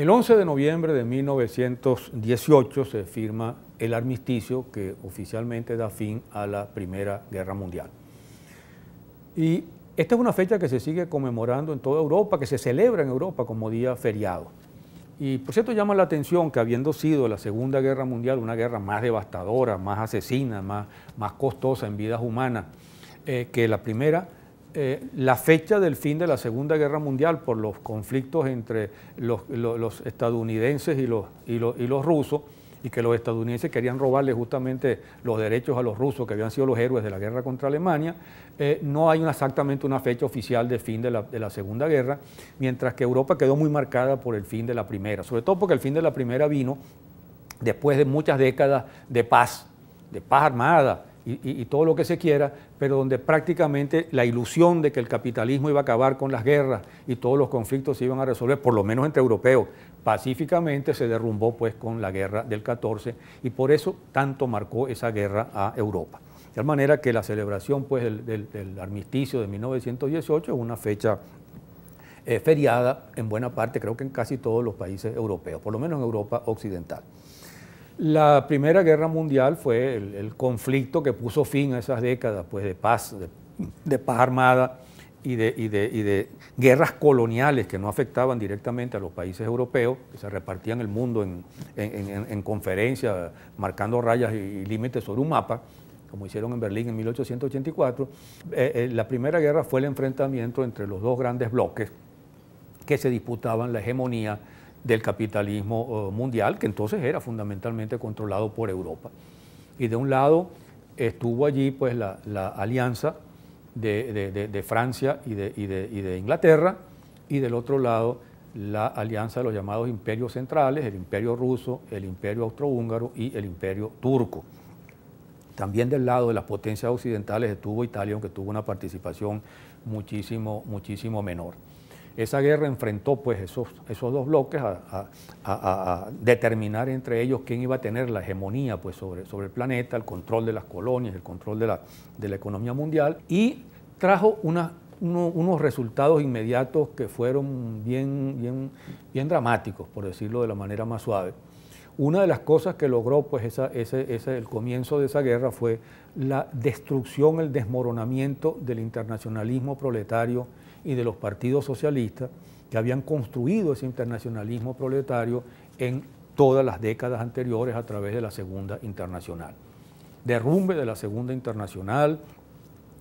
El 11 de noviembre de 1918 se firma el armisticio que oficialmente da fin a la Primera Guerra Mundial. Y esta es una fecha que se sigue conmemorando en toda Europa, que se celebra en Europa como día feriado. Y por cierto llama la atención que habiendo sido la Segunda Guerra Mundial una guerra más devastadora, más asesina, más costosa en vidas humanas que la primera, la fecha del fin de la Segunda Guerra Mundial por los conflictos entre los estadounidenses y los rusos, y que los estadounidenses querían robarle justamente los derechos a los rusos, que habían sido los héroes de la guerra contra Alemania, no hay exactamente una fecha oficial de fin de la Segunda Guerra, mientras que Europa quedó muy marcada por el fin de la Primera, sobre todo porque el fin de la Primera vino después de muchas décadas de paz armada, y todo lo que se quiera, pero donde prácticamente la ilusión de que el capitalismo iba a acabar con las guerras y todos los conflictos se iban a resolver, por lo menos entre europeos, pacíficamente, se derrumbó pues con la guerra del 14, y por eso tanto marcó esa guerra a Europa. De tal manera que la celebración pues del armisticio de 1918 es una fecha feriada en buena parte, creo que en casi todos los países europeos, por lo menos en Europa occidental. La Primera Guerra Mundial fue el conflicto que puso fin a esas décadas pues, de paz armada y de guerras coloniales que no afectaban directamente a los países europeos, que se repartían el mundo en conferencias, marcando rayas y límites sobre un mapa, como hicieron en Berlín en 1884. La Primera Guerra fue el enfrentamiento entre los dos grandes bloques que se disputaban la hegemonía del capitalismo mundial, que entonces era fundamentalmente controlado por Europa. Y de un lado estuvo allí pues la alianza de Francia y de Inglaterra, y del otro lado la alianza de los llamados imperios centrales, el imperio ruso, el imperio austrohúngaro y el imperio turco. También del lado de las potencias occidentales estuvo Italia, aunque tuvo una participación muchísimo menor. Esa guerra enfrentó pues, esos dos bloques a determinar entre ellos quién iba a tener la hegemonía pues, sobre el planeta, el control de las colonias, el control de la economía mundial, y trajo unos resultados inmediatos que fueron bien dramáticos, por decirlo de la manera más suave. Una de las cosas que logró pues, el comienzo de esa guerra fue la destrucción, el desmoronamiento del internacionalismo proletario y de los partidos socialistas que habían construido ese internacionalismo proletario en todas las décadas anteriores a través de la Segunda Internacional. Derrumbe de la Segunda Internacional,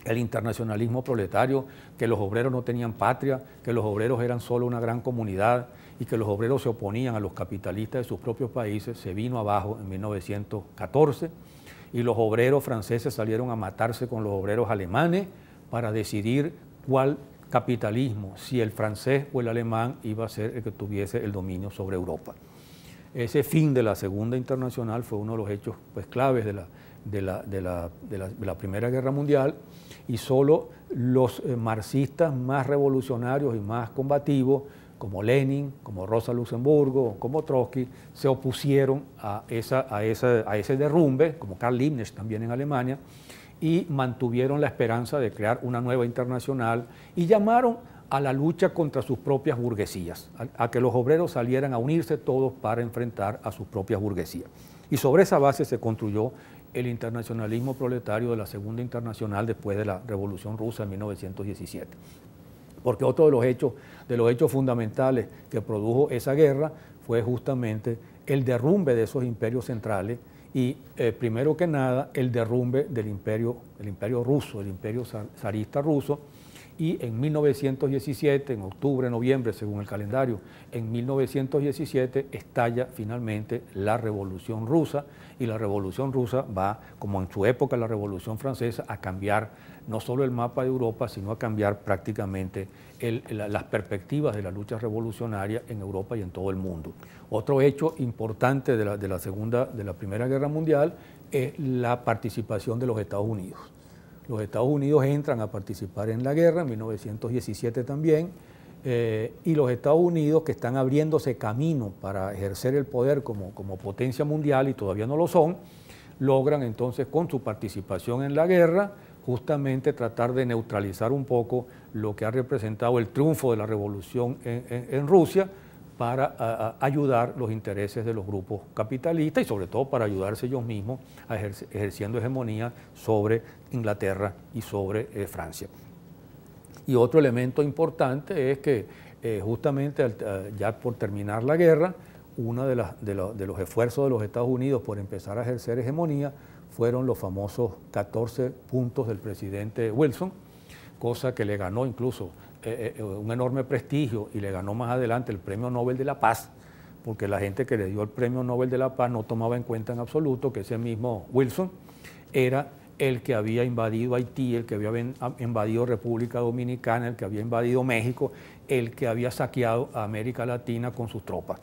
el internacionalismo proletario, que los obreros no tenían patria, que los obreros eran solo una gran comunidad y que los obreros se oponían a los capitalistas de sus propios países, se vino abajo en 1914, y los obreros franceses salieron a matarse con los obreros alemanes para decidir cuál capitalismo, si el francés o el alemán, iba a ser el que tuviese el dominio sobre Europa. Ese fin de la Segunda Internacional fue uno de los hechos pues, claves de la Primera Guerra Mundial, y solo los marxistas más revolucionarios y más combativos, como Lenin, como Rosa Luxemburgo, como Trotsky, se opusieron a ese derrumbe, como Karl Liebknecht también en Alemania, y mantuvieron la esperanza de crear una nueva internacional y llamaron a la lucha contra sus propias burguesías, a que los obreros salieran a unirse todos para enfrentar a sus propias burguesías. Y sobre esa base se construyó el internacionalismo proletario de la Segunda Internacional después de la Revolución Rusa en 1917. Porque otro de los hechos fundamentales que produjo esa guerra fue justamente el derrumbe de esos imperios centrales y, primero que nada, el derrumbe del imperio ruso, el imperio zarista ruso, y en 1917, en octubre, noviembre, según el calendario, en 1917 estalla finalmente la Revolución Rusa, y la Revolución Rusa va, como en su época la Revolución Francesa, a cambiar no solo el mapa de Europa, sino a cambiar prácticamente las perspectivas de la lucha revolucionaria en Europa y en todo el mundo. Otro hecho importante de la Primera Guerra Mundial es la participación de los Estados Unidos. Los Estados Unidos entran a participar en la guerra en 1917 también, y los Estados Unidos, que están abriéndose camino para ejercer el poder como potencia mundial, y todavía no lo son, logran entonces con su participación en la guerra justamente tratar de neutralizar un poco lo que ha representado el triunfo de la revolución en Rusia, para ayudar los intereses de los grupos capitalistas y sobre todo para ayudarse ellos mismos a ejerciendo hegemonía sobre Inglaterra y sobre Francia. Y otro elemento importante es que justamente ya por terminar la guerra, uno de los esfuerzos de los Estados Unidos por empezar a ejercer hegemonía fueron los famosos 14 puntos del presidente Wilson, cosa que le ganó incluso un enorme prestigio y le ganó más adelante el Premio Nobel de la Paz, porque la gente que le dio el Premio Nobel de la Paz no tomaba en cuenta en absoluto que ese mismo Wilson era el que había invadido Haití, el que había invadido República Dominicana, el que había invadido México, el que había saqueado a América Latina con sus tropas.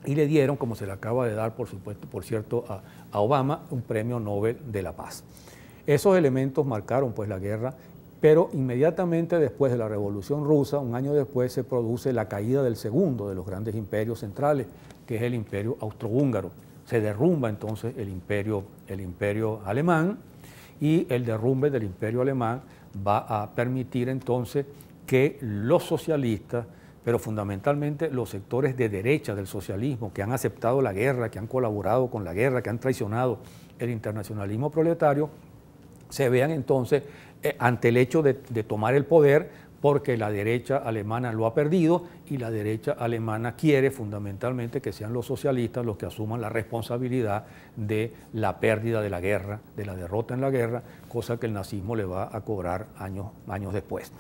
Y le dieron, como se le acaba de dar, por supuesto, por cierto, a Obama, un Premio Nobel de la Paz. Esos elementos marcaron pues la guerra, pero inmediatamente después de la Revolución Rusa, un año después, se produce la caída del segundo de los grandes imperios centrales, que es el imperio austrohúngaro. Se derrumba entonces el imperio alemán, y el derrumbe del imperio alemán va a permitir entonces que los socialistas, pero fundamentalmente los sectores de derecha del socialismo que han aceptado la guerra, que han colaborado con la guerra, que han traicionado el internacionalismo proletario, se vean entonces ante el hecho de tomar el poder, porque la derecha alemana lo ha perdido y la derecha alemana quiere fundamentalmente que sean los socialistas los que asuman la responsabilidad de la pérdida de la guerra, de la derrota en la guerra, cosa que el nazismo le va a cobrar años después.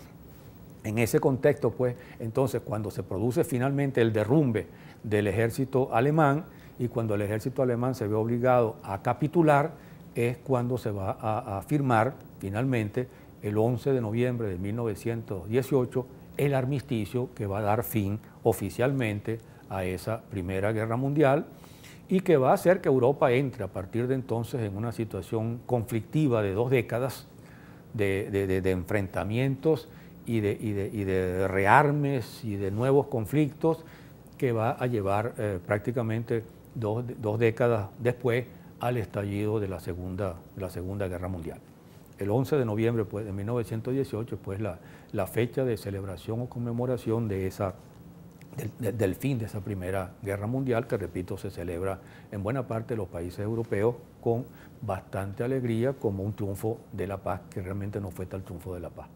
En ese contexto, pues, entonces, cuando se produce finalmente el derrumbe del ejército alemán y cuando el ejército alemán se ve obligado a capitular, es cuando se va a firmar finalmente el 11 de noviembre de 1918 el armisticio que va a dar fin oficialmente a esa Primera Guerra Mundial y que va a hacer que Europa entre a partir de entonces en una situación conflictiva de 2 décadas de enfrentamientos y de rearmes y de nuevos conflictos que va a llevar prácticamente dos décadas después al estallido de la Segunda Guerra Mundial. El 11 de noviembre pues, de 1918 pues, la fecha de celebración o conmemoración del fin de esa Primera Guerra Mundial, que repito, se celebra en buena parte de los países europeos con bastante alegría como un triunfo de la paz, que realmente no fue tal triunfo de la paz.